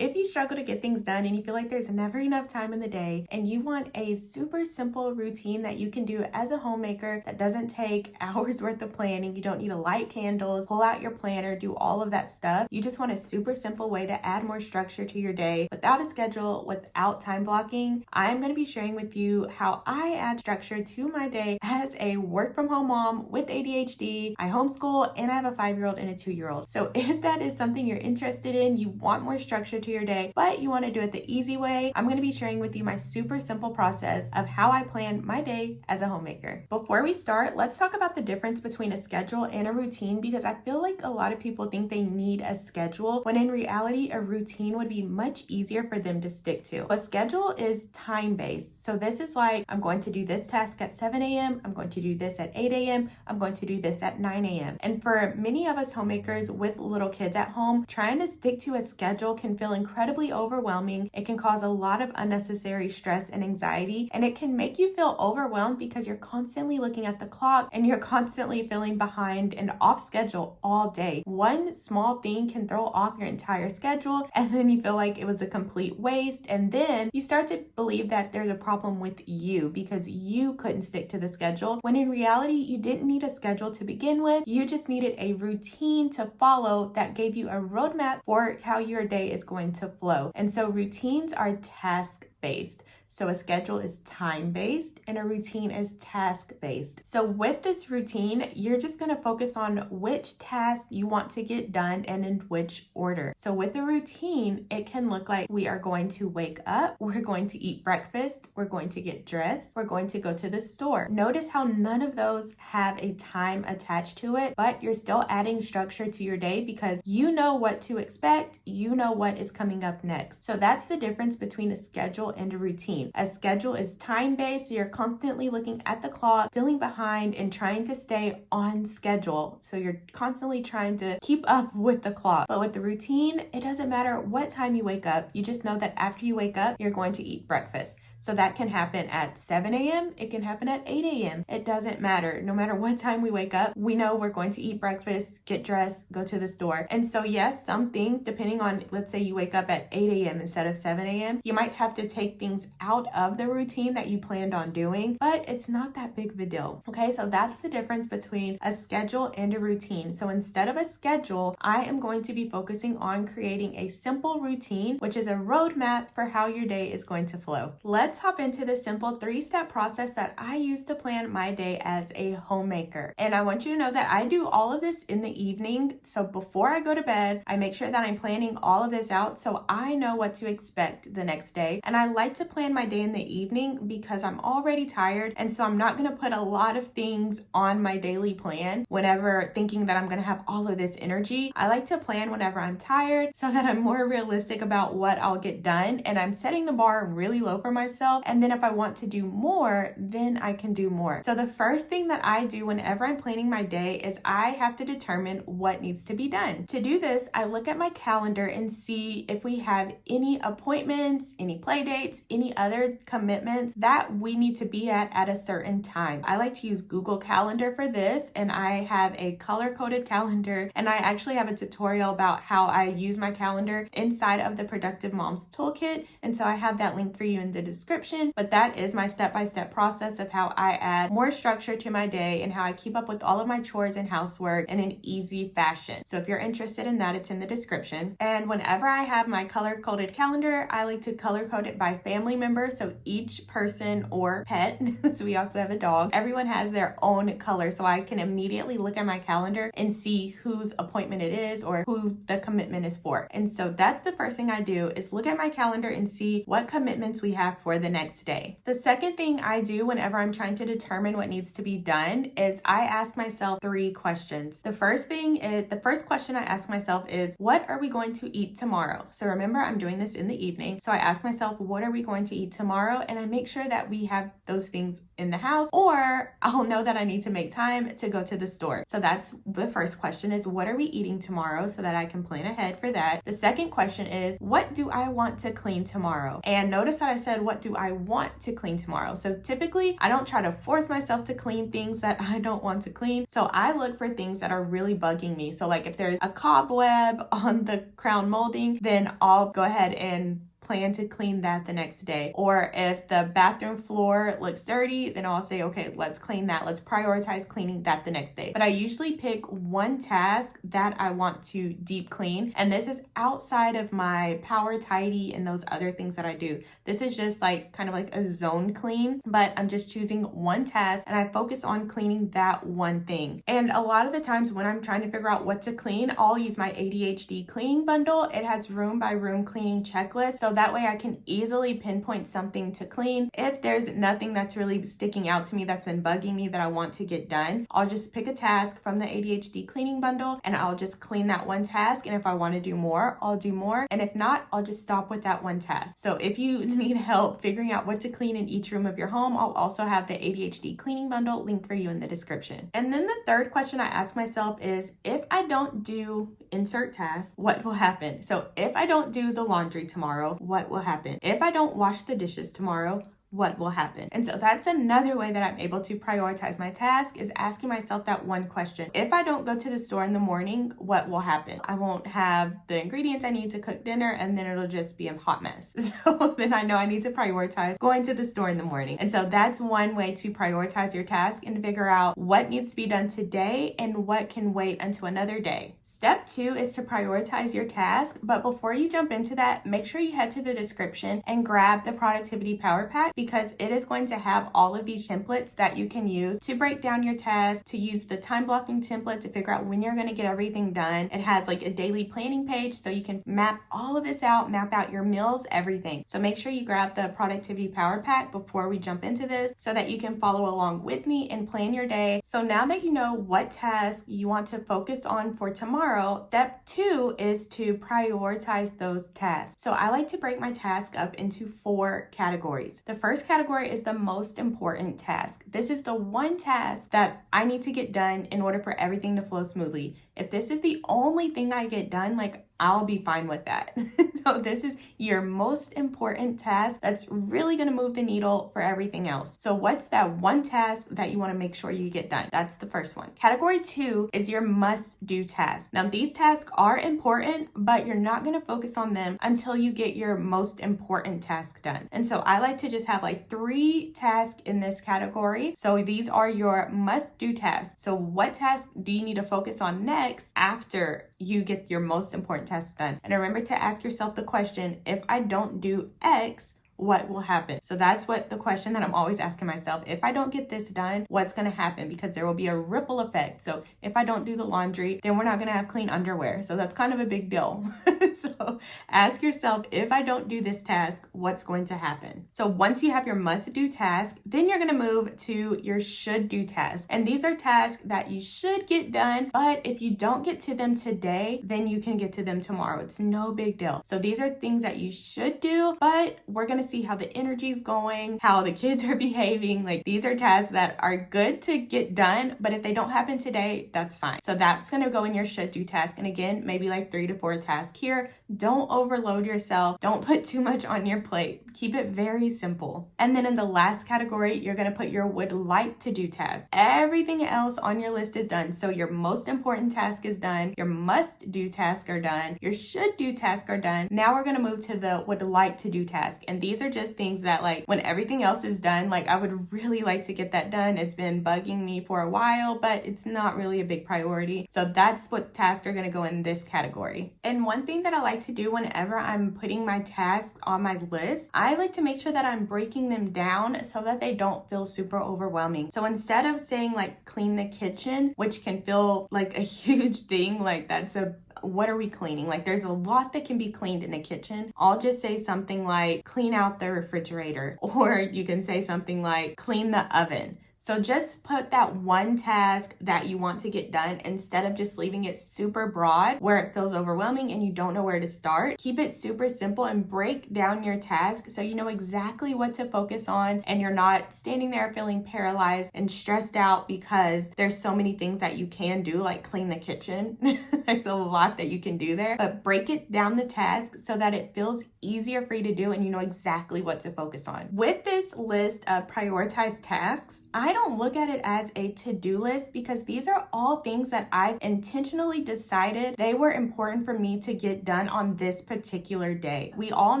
If you struggle to get things done and you feel like there's never enough time in the day and you want a super simple routine that you can do as a homemaker that doesn't take hours worth of planning, you don't need to light candles, pull out your planner, do all of that stuff. You just want a super simple way to add more structure to your day without a schedule, without time blocking. I'm going to be sharing with you how I add structure to my day as a work from home mom with ADHD. I homeschool and I have a 5-year-old and a 2-year-old. So if that is something you're interested in, you want more structure to your day, but you want to do it the easy way, I'm going to be sharing with you my super simple process of how I plan my day as a homemaker. Before we start, let's talk about the difference between a schedule and a routine, because I feel like a lot of people think they need a schedule when in reality a routine would be much easier for them to stick to. A schedule is time-based. So this is like, I'm going to do this task at 7 a.m. I'm going to do this at 8 a.m. I'm going to do this at 9 a.m. And for many of us homemakers with little kids at home, trying to stick to a schedule can feel incredibly overwhelming. It can cause a lot of unnecessary stress and anxiety, and it can make you feel overwhelmed because you're constantly looking at the clock and you're constantly feeling behind and off schedule all day. One small thing can throw off your entire schedule, and then you feel like it was a complete waste, and then you start to believe that there's a problem with you because you couldn't stick to the schedule, when in reality you didn't need a schedule to begin with. You just needed a routine to follow that gave you a roadmap for how your day is going to flow. And so routines are task-based. So a schedule is time-based and a routine is task-based. So with this routine, you're just going to focus on which task you want to get done and in which order. So with the routine, it can look like we are going to wake up, we're going to eat breakfast, we're going to get dressed, we're going to go to the store. Notice how none of those have a time attached to it, but you're still adding structure to your day because you know what to expect, you know what is coming up next. So that's the difference between a schedule and a routine. A schedule is time-based, so you're constantly looking at the clock, feeling behind, and trying to stay on schedule. So you're constantly trying to keep up with the clock. But with the routine, it doesn't matter what time you wake up. You just know that after you wake up, you're going to eat breakfast. So that can happen at 7 a.m. It can happen at 8 a.m. It doesn't matter. No matter what time we wake up, we know we're going to eat breakfast, get dressed, go to the store. And so yes, some things, depending on, let's say you wake up at 8 a.m. instead of 7 a.m., you might have to take things out of the routine that you planned on doing, but it's not that big of a deal. Okay, so that's the difference between a schedule and a routine. So instead of a schedule, I am going to be focusing on creating a simple routine, which is a roadmap for how your day is going to flow. Let's hop into the simple 3-step process that I use to plan my day as a homemaker. And I want you to know that I do all of this in the evening. So before I go to bed, I make sure that I'm planning all of this out so I know what to expect the next day. And I like to plan my day in the evening because I'm already tired. And so I'm not going to put a lot of things on my daily plan whenever thinking that I'm going to have all of this energy. I like to plan whenever I'm tired so that I'm more realistic about what I'll get done. And I'm setting the bar really low for myself. And then if I want to do more, then I can do more. So the first thing that I do whenever I'm planning my day is I have to determine what needs to be done. To do this, I look at my calendar and see if we have any appointments, any play dates, any other commitments that we need to be at a certain time. I like to use Google Calendar for this, and I have a color-coded calendar, and I actually have a tutorial about how I use my calendar inside of the Productive Moms Toolkit, and so I have that link for you in the description. But that is my step-by-step process of how I add more structure to my day and how I keep up with all of my chores and housework in an easy fashion. So if you're interested in that, it's in the description. And whenever I have my color-coded calendar, I like to color code it by family member. So each person or pet, so we also have a dog, everyone has their own color. So I can immediately look at my calendar and see whose appointment it is or who the commitment is for. And so that's the first thing I do is look at my calendar and see what commitments we have for the next day. The second thing I do whenever I'm trying to determine what needs to be done is I ask myself 3 questions. The first question I ask myself is, what are we going to eat tomorrow? So remember, I'm doing this in the evening. So I ask myself, what are we going to eat tomorrow? And I make sure that we have those things in the house, or I'll know that I need to make time to go to the store. So that's the first question is, what are we eating tomorrow, so that I can plan ahead for that. The second question is, what do I want to clean tomorrow? And notice that I said, what do do I want to clean tomorrow? So typically I don't try to force myself to clean things that I don't want to clean. So I look for things that are really bugging me. So like if there's a cobweb on the crown molding, then I'll go ahead and plan to clean that the next day. Or if the bathroom floor looks dirty, then I'll say, okay, let's clean that. Let's prioritize cleaning that the next day. But I usually pick one task that I want to deep clean. And this is outside of my power tidy and those other things that I do. This is just like kind of like a zone clean, but I'm just choosing one task and I focus on cleaning that one thing. And a lot of the times when I'm trying to figure out what to clean, I'll use my ADHD cleaning bundle. It has room by room cleaning checklist. So that way I can easily pinpoint something to clean. If there's nothing that's really sticking out to me that's been bugging me that I want to get done, I'll just pick a task from the ADHD cleaning bundle and I'll just clean that one task. And if I want to do more, I'll do more. And if not, I'll just stop with that one task. So if you need help figuring out what to clean in each room of your home, I'll also have the ADHD cleaning bundle linked for you in the description. And then the third question I ask myself is, if I don't do insert task, what will happen? So if I don't do the laundry tomorrow, what will happen? If I don't wash the dishes tomorrow, what will happen? And so that's another way that I'm able to prioritize my task, is asking myself that one question. If I don't go to the store in the morning, what will happen? I won't have the ingredients I need to cook dinner, and then it'll just be a hot mess. So then I know I need to prioritize going to the store in the morning. And so that's one way to prioritize your task and figure out what needs to be done today and what can wait until another day. Step 2 is to prioritize your task. But before you jump into that, make sure you head to the description and grab the Productivity Power Pack, because it is going to have all of these templates that you can use to break down your tasks, to use the time blocking template to figure out when you're going to get everything done. It has like a daily planning page so you can map all of this out, map out your meals, everything. So make sure you grab the Productivity Power Pack before we jump into this so that you can follow along with me and plan your day. So now that you know what task you want to focus on for tomorrow, step 2 is to prioritize those tasks. So I like to break my task up into 4 categories. The first category is the most important task. This is the one task that I need to get done in order for everything to flow smoothly. If this is the only thing I get done, like, I'll be fine with that. So this is your most important task that's really going to move the needle for everything else. So what's that one task that you want to make sure you get done? That's the first one. Category 2 is your must-do task. Now these tasks are important, but you're not going to focus on them until you get your most important task done. And so I like to just have like 3 tasks in this category. So these are your must-do tasks. So what task do you need to focus on next after you get your most important task done? And remember to ask yourself the question, if I don't do X, what will happen? So that's what the question that I'm always asking myself. If I don't get this done, what's going to happen? Because there will be a ripple effect. So if I don't do the laundry, then we're not going to have clean underwear. So that's kind of a big deal. So ask yourself, if I don't do this task, what's going to happen? So once you have your must do task, then you're going to move to your should do task. And these are tasks that you should get done, but if you don't get to them today, then you can get to them tomorrow. It's no big deal. So these are things that you should do, but we're going to see how the energy is going, how the kids are behaving. Like, these are tasks that are good to get done, but if they don't happen today, that's fine. So that's going to go in your should do task. And again, maybe like 3 to 4 tasks here. Don't overload yourself. Don't put too much on your plate. Keep it very simple. And then in the last category, you're going to put your would like to do task. Everything else on your list is done. So your most important task is done. Your must do tasks are done. Your should do tasks are done. Now we're going to move to the would like to do task. And these are just things that, like, when everything else is done, like, I would really like to get that done. It's been bugging me for a while, but it's not really a big priority. So that's what tasks are going to go in this category. And one thing that I like to do whenever I'm putting my tasks on my list, I like to make sure that I'm breaking them down so that they don't feel super overwhelming. So instead of saying like clean the kitchen, which can feel like a huge thing, like that's a what are we cleaning? Like, there's a lot that can be cleaned in a kitchen. I'll just say something like clean out the refrigerator, or you can say something like clean the oven. So just put that one task that you want to get done instead of just leaving it super broad where it feels overwhelming and you don't know where to start. Keep it super simple and break down your task so you know exactly what to focus on and you're not standing there feeling paralyzed and stressed out because there's so many things that you can do, like clean the kitchen. There's a lot that you can do there, but break it down the task so that it feels easier for you to do and you know exactly what to focus on. With this list of prioritized tasks, I don't look at it as a to-do list because these are all things that I've intentionally decided they were important for me to get done on this particular day. We all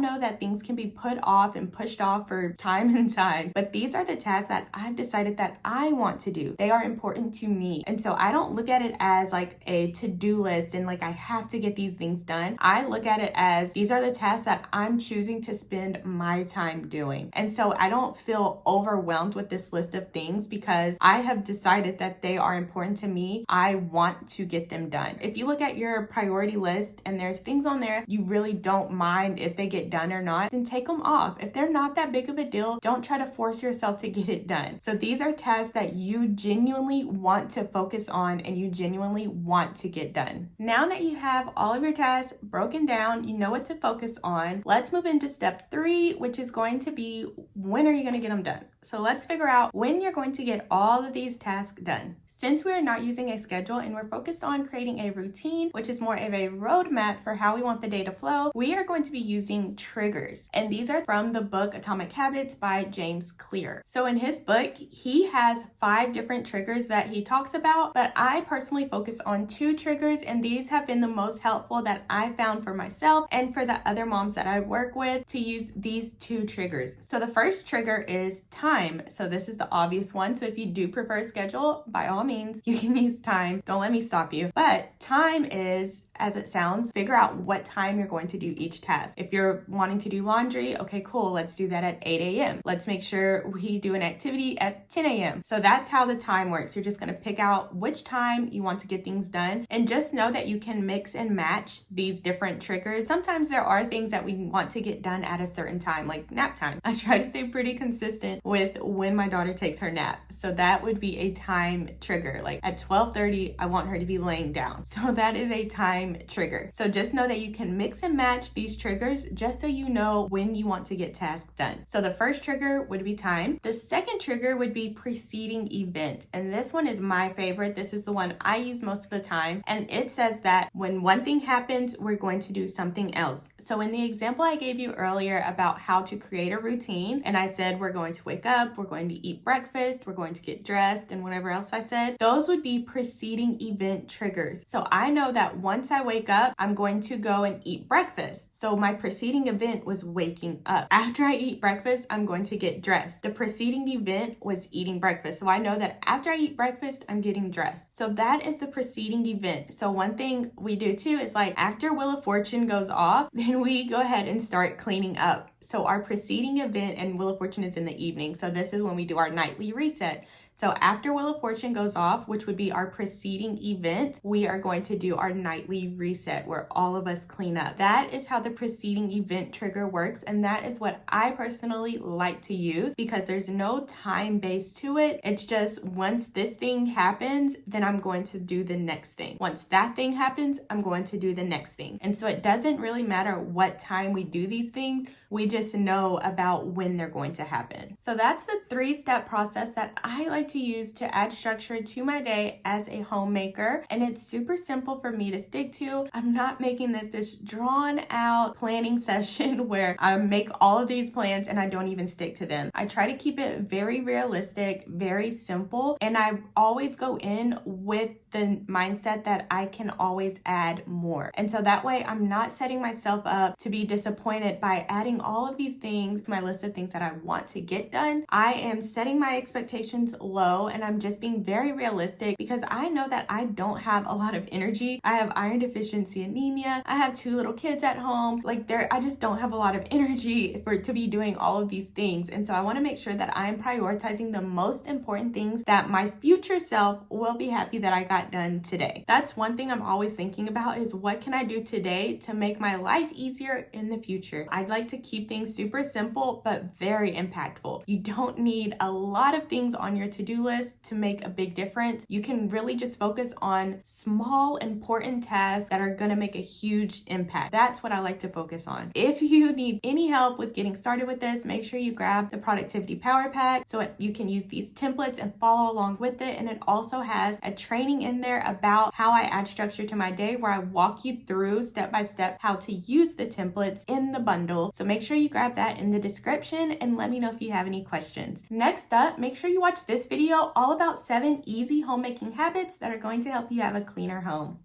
know that things can be put off and pushed off for time and time, but these are the tasks that I've decided that I want to do. They are important to me. And so I don't look at it as like a to-do list and like I have to get these things done. I look at it as these are the tasks that I'm choosing to spend my time doing. And so I don't feel overwhelmed with this list of things because I have decided that they are important to me. I want to get them done. If you look at your priority list and there's things on there you really don't mind if they get done or not, then take them off. If they're not that big of a deal, don't try to force yourself to get it done. So these are tasks that you genuinely want to focus on and you genuinely want to get done. Now that you have all of your tasks broken down, you know what to focus on, let's move into step 3, which is going to be when are you going to get them done? So let's figure out when you're going to get all of these tasks done. Since we are not using a schedule and we're focused on creating a routine, which is more of a roadmap for how we want the day to flow, we are going to be using triggers. And these are from the book Atomic Habits by James Clear. So in his book, he has 5 different triggers that he talks about, but I personally focus on 2 triggers, and these have been the most helpful that I found for myself and for the other moms that I work with to use these 2 triggers. So the first trigger is time. So this is the obvious one. So if you do prefer a schedule, by all means, you can use time. Don't let me stop you. But time is, as it sounds, figure out what time you're going to do each task. If you're wanting to do laundry, okay, cool, let's do that at 8 a.m. Let's make sure we do an activity at 10 a.m. So that's how the time works. You're just gonna pick out which time you want to get things done, and just know that you can mix and match these different triggers. Sometimes there are things that we want to get done at a certain time, like nap time. I try to stay pretty consistent with when my daughter takes her nap. So that would be a time trigger. Like at 12:30, I want her to be laying down. So that is a time trigger. So just know that you can mix and match these triggers just so you know when you want to get tasks done. So the first trigger would be time. The second trigger would be preceding event. And this one is my favorite. This is the one I use most of the time. And it says that when one thing happens, we're going to do something else. So in the example I gave you earlier about how to create a routine, and I said we're going to wake up, we're going to eat breakfast, we're going to get dressed, and whatever else I said, those would be preceding event triggers. So I know that once I wake up, I'm going to go and eat breakfast. So my preceding event was waking up. After I eat breakfast, I'm going to get dressed. The preceding event was eating breakfast. So I know that after I eat breakfast, I'm getting dressed. So that is the preceding event. So one thing we do too is like after Wheel of Fortune goes off, then we go ahead and start cleaning up. So our preceding event, and Wheel of Fortune is in the evening. So this is when we do our nightly reset. So after Wheel of Fortune goes off, which would be our preceding event, we are going to do our nightly reset where all of us clean up. That is how the preceding event trigger works. And that is what I personally like to use because there's no time base to it. It's just once this thing happens, then I'm going to do the next thing. Once that thing happens, I'm going to do the next thing. And so it doesn't really matter what time we do these things. We just know about when they're going to happen. So that's the 3-step process that I like to use to add structure to my day as a homemaker. And it's super simple for me to stick to. I'm not making it this drawn out planning session where I make all of these plans and I don't even stick to them. I try to keep it very realistic, very simple. And I always go in with the mindset that I can always add more. And so that way I'm not setting myself up to be disappointed by adding all of these things to my list of things that I want to get done. I am setting my expectations low and I'm just being very realistic because I know that I don't have a lot of energy. I have iron deficiency anemia. I have 2 little kids at home. I just don't have a lot of energy to be doing all of these things. And so I want to make sure that I'm prioritizing the most important things that my future self will be happy that I got done today. That's one thing I'm always thinking about is what can I do today to make my life easier in the future? I'd like to keep things super simple, but very impactful. You don't need a lot of things on your to to-do list to make a big difference. You can really just focus on small, important tasks that are gonna make a huge impact. That's what I like to focus on. If you need any help with getting started with this, make sure you grab the Productivity Power Pack so you can use these templates and follow along with it. And it also has a training in there about how I add structure to my day, where I walk you through step by step how to use the templates in the bundle. So make sure you grab that in the description and let me know if you have any questions. Next up, make sure you watch this video all about 7 easy homemaking habits that are going to help you have a cleaner home.